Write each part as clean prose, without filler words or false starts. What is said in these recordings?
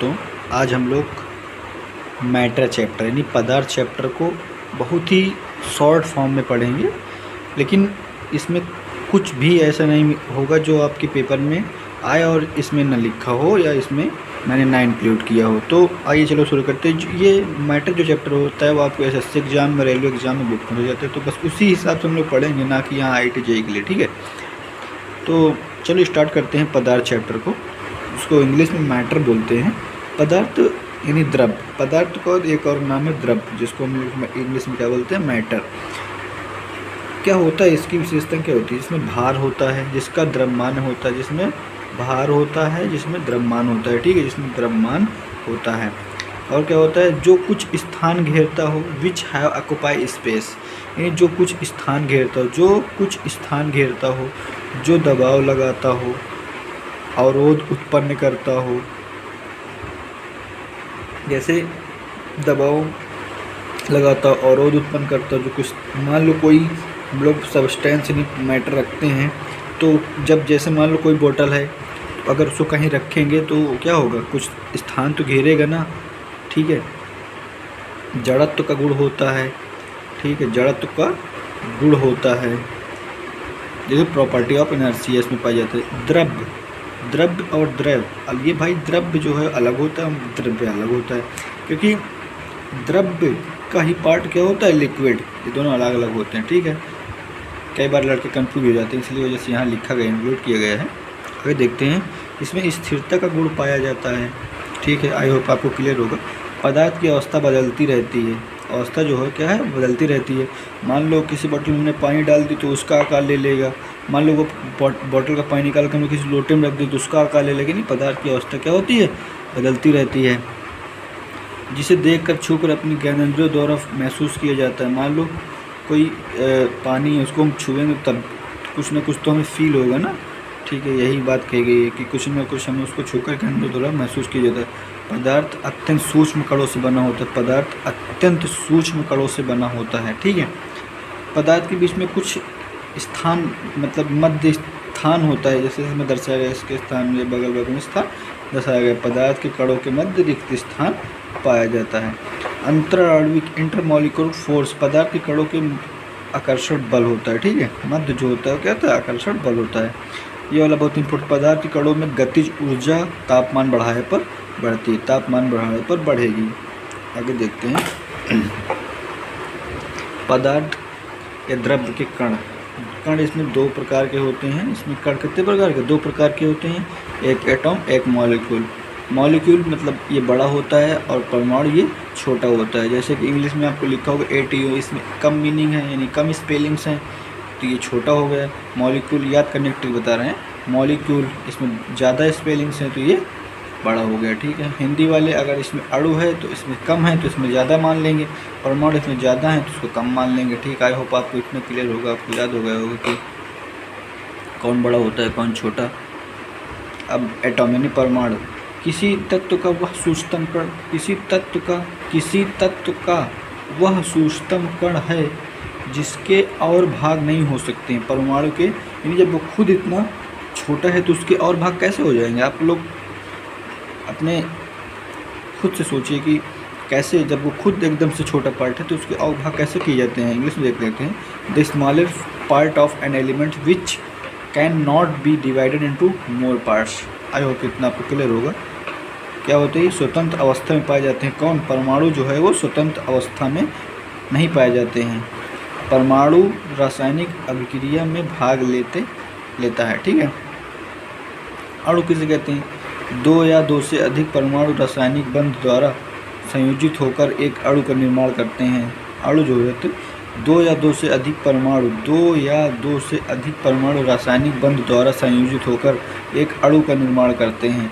दोस्तों, आज हम लोग मैटर चैप्टर यानी पदार्थ चैप्टर को बहुत ही शॉर्ट फॉर्म में पढ़ेंगे। लेकिन इसमें कुछ भी ऐसा नहीं होगा जो आपके पेपर में आए और इसमें न लिखा हो या इसमें मैंने ना इंक्लूड किया हो। तो आइए चलो शुरू करते हैं। ये मैटर जो चैप्टर होता है वो आपको एसएससी एग्जाम में, रेलवे एग्जाम में बुक हो जाते हैं, तो बस उसी हिसाब से हम लोग पढ़ेंगे, ना कि यहाँ IIT JEE के लिए। ठीक है, तो चलो स्टार्ट करते हैं पदार्थ चैप्टर को। उसको इंग्लिश में मैटर बोलते हैं। पदार्थ यानी द्रव्य, पदार्थ का एक और नाम है द्रव्य, जिसको हम इंग्लिश में क्या बोलते हैं, मैटर। क्या होता है, इसकी विशेषता क्या होती है? इसमें भार होता है जिसका द्रव्यमान होता है, जिसमें भार होता है जिसमें द्रव्यमान होता है। ठीक है, जिसमें द्रव्यमान होता है। और क्या होता है, जो कुछ स्थान घेरता हो, विच हैव ऑक्यूपाई स्पेस, यानी जो कुछ स्थान घेरता हो, जो कुछ स्थान घेरता हो, जो दबाव लगाता हो, अवरोध उत्पन्न करता हो। जैसे दबाव लगाता हो, अवरोध उत्पन्न करता हो, जो कुछ, मान लो कोई हम लोग सब्सटेंस यानी मैटर रखते हैं, तो जब जैसे मान लो कोई बोतल है, तो अगर उसको कहीं रखेंगे तो क्या होगा, कुछ स्थान तो घेरेगा ना। ठीक है, जड़त्व का गुण होता है। ठीक है, जड़त्व का गुण होता है, जैसे प्रॉपर्टी ऑफ इनर्शिया इसमें पाई जाती है। द्रव्य, द्रव्य और द्रव, अब ये भाई द्रव्य जो है अलग होता है, द्रव्य अलग होता है, क्योंकि द्रव्य का ही पार्ट क्या होता है, लिक्विड। ये दोनों अलग अलग होते हैं। ठीक है, कई बार लड़के कंफ्यूज हो जाते हैं, इसलिए वजह से यहाँ लिखा गया, इंक्लूड किया गया है। आगे देखते हैं, इसमें स्थिरता का गुण पाया जाता है। ठीक है, आई होप आपको क्लियर होगा। पदार्थ की अवस्था बदलती रहती है, अवस्था जो है क्या है, बदलती रहती है। मान लो किसी बोतल में पानी डाल दी तो उसका आकार ले लेगा। मान लो वो बोतल का पानी निकाल कर हमने किसी लोटे में रख दी तो उसका आकार ले लेगा। नहीं, पदार्थ की अवस्था क्या होती है, बदलती रहती है, जिसे देखकर छूकर अपनी ज्ञानेंद्रियों द्वारा महसूस किया जाता है। मान लो कोई पानी है, उसको हम छुएंगे तब कुछ ना कुछ तो हमें फील होगा ना। ठीक है, यही बात कही गई है कि कुछ ना कुछ हमें उसको छूकर ज्ञानेंद्रियों द्वारा महसूस किया जाता है। पदार्थ अत्यंत सूक्ष्म कणों से बना होता है, पदार्थ अत्यंत सूक्ष्म कणों से बना होता है। ठीक है, पदार्थ के बीच में कुछ स्थान, मतलब मध्य स्थान होता है, जैसे इसमें दर्शाया गया, इसके स्थान में बगल बगल में स्थान दर्शाया गया। पदार्थ के कणों के मध्य रिक्त स्थान पाया जाता है। अंतराणविक इंटरमॉलिक्यूलर फोर्स, पदार्थ के कणों के आकर्षण बल होता है। ठीक है, मध्य जो होता है क्या होता है, आकर्षण बल होता है। ये वाला बहुत इंपॉर्टेंट। पदार्थ के कणों में गतिज ऊर्जा तापमान बढ़ाने पर बढ़ती है, तापमान बढ़ाने पर बढ़ेगी। आगे देखते हैं, पदार्थ या द्रव्य के कण, कण इसमें दो प्रकार के होते हैं। इसमें कण कितने प्रकार के, दो प्रकार के होते हैं, एक एटॉम, एक मॉलिक्यूल। मॉलिक्यूल मतलब ये बड़ा होता है और परमाणु ये छोटा होता है। जैसे कि इंग्लिश में आपको लिखा होगा ATO, इसमें कम मीनिंग है, यानी कम स्पेलिंग्स हैं, तो ये छोटा हो गया। मॉलिक्यूल याद करने के लिए बता रहे हैं, मॉलिक्यूल इसमें ज़्यादा स्पेलिंग्स हैं तो ये बड़ा हो गया। ठीक है, हिंदी वाले अगर इसमें अणु है तो इसमें कम है तो इसमें ज़्यादा मान लेंगे, परमाणु इसमें ज़्यादा है तो इसको कम मान लेंगे। ठीक है, आई होप आपको इतना क्लियर होगा, आपको याद हो गया होगा कि कौन बड़ा होता है कौन छोटा। अब एटॉम यानी परमाणु, किसी तत्व का वह सूक्ष्मतम कण, किसी तत्व का वह सूक्ष्मतम कण है जिसके और भाग नहीं हो सकते हैं। परमाणु के, यानी जब वो खुद इतना छोटा है तो उसके और भाग कैसे हो जाएंगे? आप लोग अपने खुद से सोचिए कि कैसे, जब वो खुद एकदम से छोटा पार्ट है तो उसके और भाग कैसे किए जाते हैं। इंग्लिश में देख लेते हैं, the smaller part of an element which can not be divided into more parts. I hope इतना आपको क्लियर होगा। क्या होते हैं, स्वतंत्र अवस्था में पाए जाते हैं। कौन? परमाणु जो है वो स्वतंत्र अवस्था में नहीं पाए जाते हैं। परमाणु रासायनिक अभिक्रिया में भाग लेता है। ठीक है, अणु किसे कहते हैं? दो या दो से अधिक परमाणु रासायनिक बंध द्वारा संयोजित होकर एक अणु का निर्माण करते हैं। अणु जो होते दो या दो से अधिक परमाणु रासायनिक बंध द्वारा संयोजित होकर एक अणु का निर्माण करते हैं।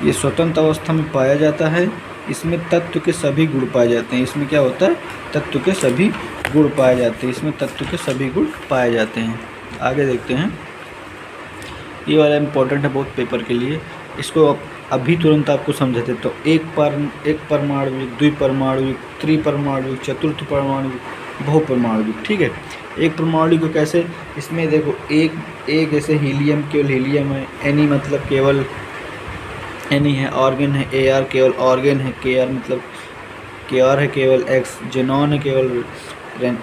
ये स्वतंत्र अवस्था में पाया जाता है। इसमें तत्व के सभी गुण पाए जाते हैं। इसमें क्या होता है, तत्व के सभी गुण पाए जाते हैं। इसमें तत्व के सभी गुण पाए जाते हैं। आगे देखते हैं, ये वाला इम्पोर्टेंट है बहुत पेपर के लिए, इसको अभी तुरंत आपको समझा देता हूँ। एक परमाणु, द्विपरमाणु, त्रिपरमाणु, चतुर्थ परमाणु, बहुपरमाणु। ठीक है, एक परमाणु को कैसे, इसमें देखो एक जैसे हीलियम, केवल हीलियम है, एनी मतलब केवल एनी है, ऑर्गन है, ए आर केवल ऑर्गन है, के आर मतलब के आर है केवल एक्स, जेनॉन है केवल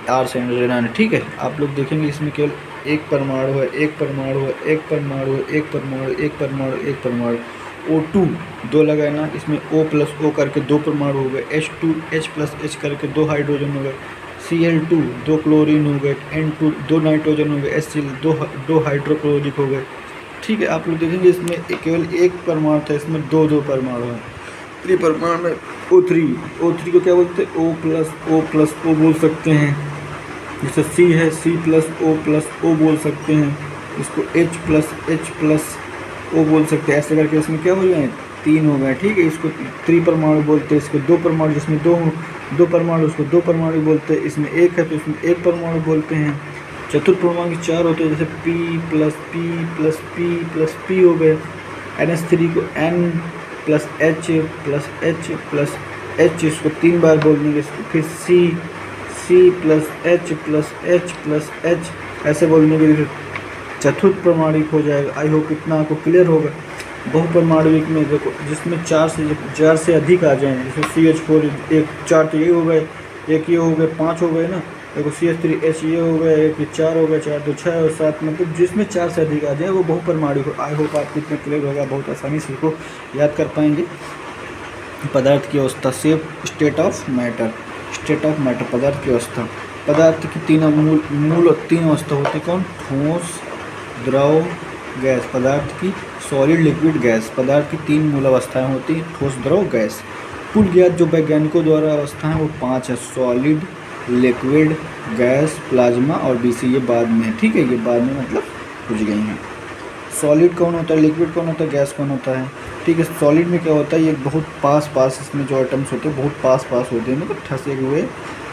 आर से रेनान है। ठीक है, आप लोग देखेंगे इसमें केवल एक परमाणु है, एक परमाणु है, एक परमाणु है, एक परमाणु, एक परमाणु, एक परमाणु। O2 दो लगाना, इसमें O प्लस O करके दो परमाणु हो गए, H2 H प्लस H करके दो हाइड्रोजन हो गए, Cl2 दो क्लोरीन हो गए, N2 दो नाइट्रोजन हो गए, HCl दो हाइड्रोक्लोरिक हो गए। ठीक है, आप लोग देखेंगे इसमें केवल एक परमाणु था, इसमें दो दो परमाणु हैं। त्रिपरमाणु में O3 को क्या बोलते हैं, O प्लस O बोल सकते हैं। जैसे C है, C प्लस O बोल सकते हैं। इसको H प्लस O बोल सकते हैं। ऐसे करके इसमें क्या हो गए, तीन हो गए। ठीक है, इसको त्रिपरमाणु बोलते हैं। इसको दो परमाणु, जिसमें दो परमाणु, उसको दो परमाणु बोलते हैं। इसमें एक है तो इसमें एक परमाणु बोलते हैं। चतुर्थ परमाणु चार होते हैं, जैसे P हो गए। NH3 को N प्लस H, इसको तीन बार बोल देंगे। इसको फिर C प्लस H ऐसे बोलने के लिए चतुर्थ परमाणु हो जाएगा। आई होप इतना आपको क्लियर होगा। बहुपरमाणुविक में देखो, जिसमें चार से अधिक आ जाएंगे, जैसे CH4 एक चार तो ये हो गए, एक ये हो गए, पाँच हो गए ना। देखो CH3H ये हो गया, एक चार हो गया, चार तो छः और सात, मतलब जिसमें चार से अधिक आ जाए वो बहुपरमाणु हो। आई होप आपको इतना क्लियर होगा, बहुत आसानी से इसको याद कर पाएंगे। पदार्थ की अवस्था, सेफ स्टेट ऑफ मैटर, पदार्थ की अवस्था। पदार्थ की मूल तीन अवस्था होती है। कौन? ठोस, द्रव, गैस। पदार्थ की सॉलिड, लिक्विड, गैस। पदार्थ की तीन मूल अवस्थाएं होती हैं, ठोस, द्रव, गैस। कुल ज्ञात जो वैज्ञानिकों द्वारा अवस्थाएं वो पांच है, सॉलिड, लिक्विड, गैस, प्लाज्मा और BC। ये बाद में है। ठीक है, ये बाद में मतलब पूछ गई हैं। सॉलिड कौन होता है, लिक्विड कौन होता है, गैस कौन होता है। ठीक है, सॉलिड में क्या होता है, ये बहुत पास इसमें जो एटम्स होते हैं बहुत पास होते हैं, मतलब ठसे हुए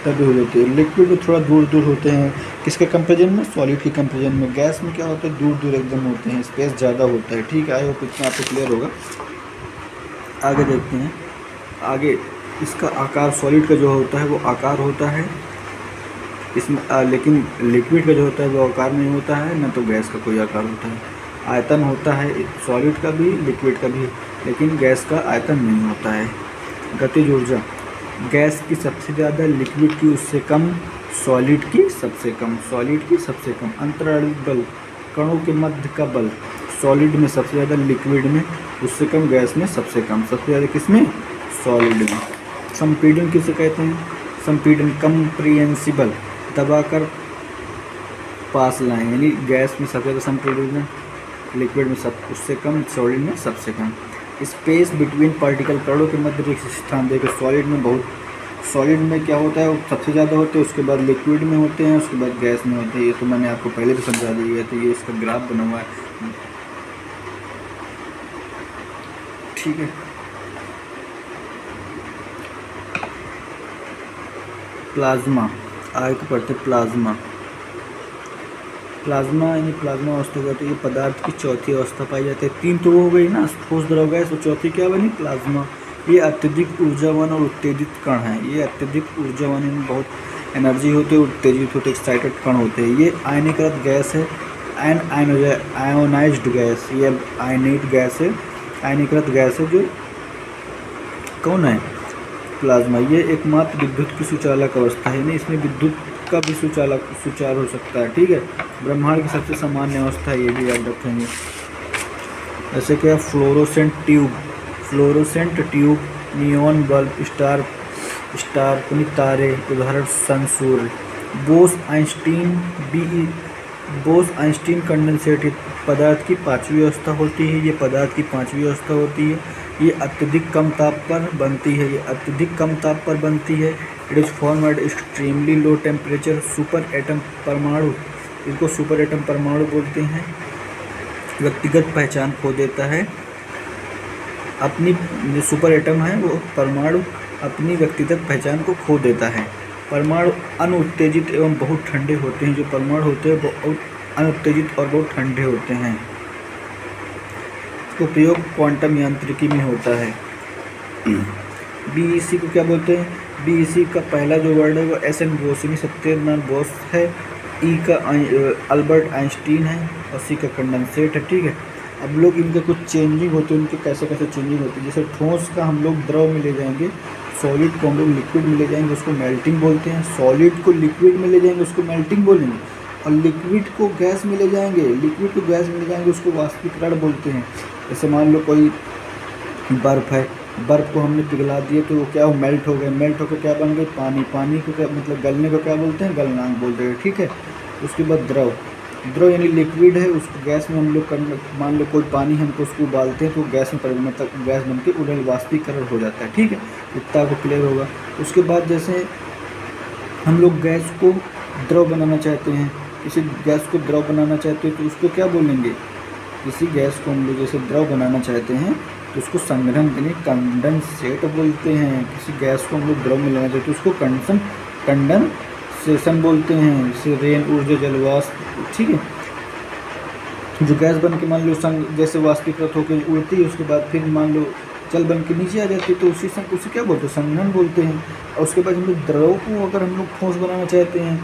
दबे हुए होते हैं। लिक्विड में थोड़ा दूर होते हैं। किसके कंपेरिजन में? सॉलिड के कंपेरिजन में। गैस में क्या होता है, दूर एकदम होते हैं, स्पेस ज़्यादा होता है। ठीक है, आई होप इतना आपको क्लियर होगा। आगे देखते हैं। आगे इसका आकार, सॉलिड का जो होता है वो आकार होता है इसमें, लेकिन लिक्विड का जो होता है वो आकार नहीं होता है, ना तो गैस का कोई आकार होता है। आयतन होता है सॉलिड का भी, लिक्विड का भी, लेकिन गैस का आयतन नहीं होता है। गतिज ऊर्जा, गैस की सबसे ज़्यादा, लिक्विड की उससे कम, सॉलिड की सबसे कम। अंतराणिक बल, कणों के मध्य का बल, सॉलिड में सबसे ज़्यादा, लिक्विड में उससे कम, गैस में सबसे कम। सबसे ज़्यादा किसमें? सॉलिड में। संपीड़न किसे कहते हैं? संपीड़न, कंप्रिहेंसिबल, दबाकर पास लाएं, यानी गैस में सबसे ज़्यादा संपीड़न, लिक्विड में उससे कम, सॉलिड में सबसे कम। स्पेस बिटवीन पार्टिकल, कणों के मध्य एक स्थान। देखो सॉलिड में क्या होता है, वो सबसे ज़्यादा होते हैं, उसके बाद लिक्विड में होते हैं, उसके बाद गैस में होते हैं। ये तो मैंने आपको पहले भी समझा दिया है, तो ये इसका ग्राफ बना हुआ है। ठीक है, प्लाज्मा, आगे को पढ़ते प्लाज्मा यानी प्लाज्मा अवस्था होती है। ये पदार्थ की चौथी अवस्था पाई जाती है। तीन तो वो हो गई ना, ठोस, द्रव, गैस, तो चौथी क्या बनी? प्लाज्मा। ये अत्यधिक ऊर्जावान और उत्तेजित कण है। ये अत्यधिक ऊर्जावान, इनमें बहुत एनर्जी होती है, उत्तेजित होते, एक्साइटेड कण होते हैं। ये आयनीकृत गैस है, आयोनाइज्ड गैस। ये आयनित गैस है, आयनीकृत गैस है। जो कौन है? प्लाज्मा। ये एकमात्र विद्युत की सुचालक अवस्था है, नहीं इसमें विद्युत का भी सुचार हो सकता है। ठीक है, ब्रह्मांड की सबसे सामान्य अवस्था है, ये भी याद रखेंगे। जैसे क्या, fluorescent tube, neon bulb, star पुनित तारे, उदाहरण सन, सूर्य। बोस आइंस्टीन कंडेंसेट, पदार्थ की पांचवी अवस्था होती है। ये पदार्थ की पांचवी अवस्था होती है। ये अत्यधिक कम ताप पर बनती है। It is form at extremely low temperature. Super atom परमाणु, इसको सुपर एटम परमाणु बोलते हैं। व्यक्तिगत पहचान खो देता है। अपनी जो सुपर एटम है वो परमाणु अपनी व्यक्तिगत पहचान को खो देता है। परमाणु अनुत्तेजित एवं बहुत ठंडे होते हैं। जो परमाणु होते हैं वो अनुत्तेजित और बहुत ठंडे होते हैं। उपयोग क्वांटम यांत्रिकी में होता है। BEC को क्या बोलते हैं? BEC का पहला जो वर्ड है वो SN बोस यानी सत्यनारायण बोस है। E का अल्बर्ट आइंस्टीन है और C का कंडेंसेट है। ठीक है, अब लोग इनके कुछ चेंजिंग होते हैं, उनके कैसे कैसे चेंजिंग होती है। जैसे ठोस का हम लोग द्रव में ले जाएंगे, सॉलिड को हम लोग लिक्विड में ले जाएंगे, उसको मेल्टिंग बोलते हैं। सॉलिड को लिक्विड में ले जाएंगे, उसको मेल्टिंग बोलेंगे। और लिक्विड को गैस में ले जाएंगे, लिक्विड को गैस में ले जाएंगे, उसको वाष्पीकरण बोलते हैं। जैसे मान लो कोई बर्फ़ है, बर्फ़ को हमने पिघला दिया तो वो क्या हो, मेल्ट हो गया, मेल्ट होकर क्या बन गई, पानी। पानी को क्या मतलब गलने को क्या बोलते हैं, गलनांक बोलते हैं, ठीक है। उसके बाद द्रव, द्रव यानी लिक्विड है, उसको गैस में हम लोग मान लो कोई पानी हमको उसको उबालते हैं तो गैस में मतलब गैस बन के उड़ेल वाष्पीकरण हो जाता है, ठीक है। इतना आपको क्लियर होगा। उसके बाद जैसे हम लोग गैस को द्रव बनाना चाहते हैं, किसी गैस को द्रव बनाना चाहते हैं तो उसको क्या बोलेंगे, किसी गैस को हम लोग जैसे द्रव बनाना चाहते हैं तो उसको संघनन यानी कंडेंसेट बोलते हैं। किसी गैस को हम लोग द्रव में लेना चाहते हैं तो उसको कंडेंसेशन बोलते हैं। जैसे रेन, ऊर्जा, जलवाष्प, ठीक है। जो गैस बन के मान लो जैसे वाष्पीकृत होकर उड़ती है, उसके बाद फिर मान लो जल बन के नीचे आ जाती है तो उसे क्या बोलते हैं, संघनन बोलते हैं। और उसके बाद हम लोग द्रव को अगर हम लोग ठोस बनाना चाहते हैं,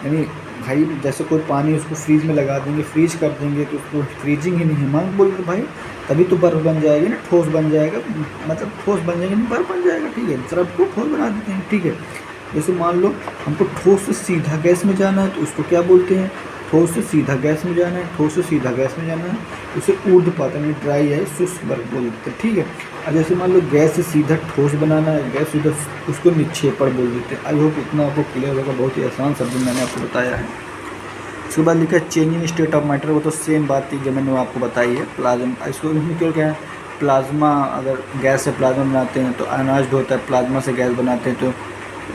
यानी भाई जैसे कोई पानी उसको फ्रीज में लगा देंगे, फ्रीज कर देंगे तो उसको फ्रीजिंग ही नहीं है, बोल रहे भाई तभी तो बर्फ़ बन जाएगी ना, ठोस बन जाएगा, मतलब ठोस बन जाएगी नहीं, बर्फ़ बन जाएगा, ठीक है। द्रव को ठोस बना देते हैं, ठीक है। जैसे मान लो हमको ठोस से सीधा गैस में जाना है तो उसको क्या बोलते हैं, ठोस से सीधा गैस में जाना है, ठोस से सीधा गैस में जाना है, उसे ऊर्ध्वपात यानी ड्राई है, शुष्क बर्फ बोलते हैं, ठीक है। और जैसे मान लो गैस से सीधा ठोस बनाना है, गैस सीधा, उसको निक्षेपण बोल देते हैं। आई होप इतना आपको क्लियर होगा, बहुत ही आसान शब्द मैंने आपको बताया है। उसके बाद लिखा है चेंजिंग स्टेट ऑफ मैटर, वो तो सेम बात थी जो मैंने आपको बताई है। प्लाज्मा, इसको इसमें क्यों क्या है, प्लाज्मा, अगर गैस से प्लाज्मा बनाते हैं तो आयनाइज्ड होता है, प्लाज्मा से गैस बनाते हैं तो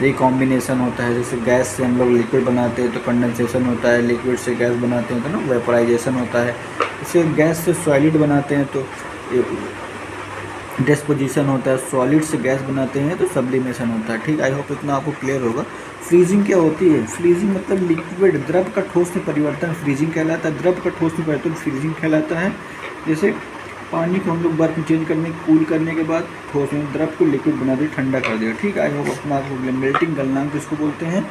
रिकॉम्बिनेशन होता है। जैसे गैस से हम लोग लिक्विड बनाते हैं तो कंडेंसेशन होता है, लिक्विड से गैस बनाते हैं तो ना वेपराइजेशन होता है। इसे गैस से सॉलिड बनाते हैं तो डिस्पोजिशन होता है, सॉलिड से गैस बनाते हैं तो सब्लिमेशन होता है, ठीक। आई होप इतना आपको क्लियर होगा। फ्रीजिंग क्या होती है, फ्रीजिंग मतलब लिक्विड द्रव का ठोस में परिवर्तन फ्रीजिंग कहलाता है। द्रव का ठोस में परिवर्तन फ्रीजिंग कहलाता है। जैसे पानी को हम लोग बर्फ में चेंज करने, कूल करने के बाद ठोस में द्रव को लिक्विड बना दिया, ठंडा कर दिया, ठीक है। आई होप अपना आपको मेल्टिंग गलनांक जिसको बोलते हैं,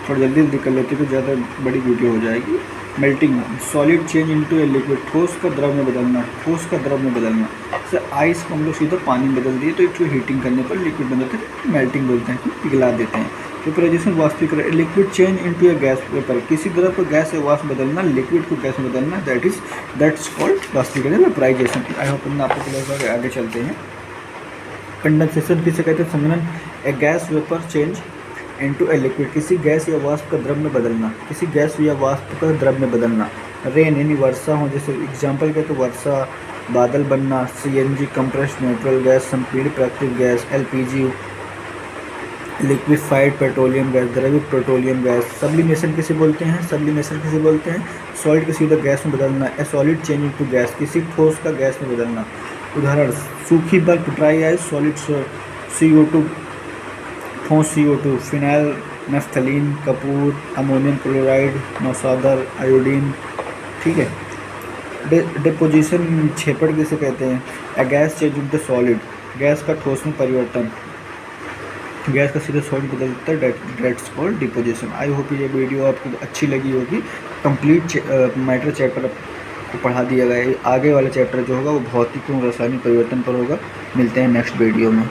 थोड़ा जल्दी जल्दी कर लेते तो ज़्यादा बड़ी वीडियो हो जाएगी। Melting, solid change into a liquid, ठोस का द्रव में बदलना, ठोस का द्रव में बदलना। जैसे आइस को हम लोग सीधा पानी में बदल दिए तो एक हीटिंग करने पर लिक्विड बन जाता है, मेल्टिंग बोलते हैं, पिघला देते हैं। वेपराइजेशन, वाष्पीकरण, लिक्विड चेंज इनटू ए गैस वेपर, किसी द्रव को गैस से वाष्प बदलना, लिक्विड को गैस में बदलना, दैट्स कॉल्ड वाष्पीकरण, वेपराइजेशन। आई होप आपको क्लियर होगा। आगे चलते हैं। कंडेंसेशन किसे कहते हैं, संघनन, a gas vapour change into a liquid, किसी गैस या वाष्प का द्रव में बदलना, किसी गैस या वाष्प का द्रव में बदलना। रेन यानी वर्षा हो, जैसे एग्जाम्पल क्या तो वर्षा, बादल बनना, सीएनजी कंप्रेस्ड नेचुरल गैस, संपीड़ित प्राकृतिक gas, LPG, liquefied petroleum gas, द्रवित पेट्रोलियम गैस। सब्लिमेशन किसे बोलते हैं, सब्लिमेशन किसे बोलते हैं, सॉलिड को सीधा गैस में बदलना, ए सॉलिड चेंज इनटू गैस, किसी ठोस का गैस में बदलना। उदाहरण, सूखी बर्फ, ड्राई आइस, सॉलिड CO2, ठोस CO2, फिनाइल नफ्थलीन, कपूर, अमोनियम क्लोराइड, मौसादर, आयोडीन, ठीक है। डिपोजिशन, छेपड़ किसे कहते हैं, a gas change into solid, gas का ठोस में परिवर्तन, गैस का सीधे सॉलिड बदलता है, that's called deposition. I hope ये वीडियो आपको अच्छी लगी होगी। कंप्लीट मैटर चैप्टर को पढ़ा दिया गया है। आगे वाला चैप्टर जो होगा वो भौतिक एवं रासायनिक परिवर्तन पर होगा। मिलते हैं नेक्स्ट वीडियो में।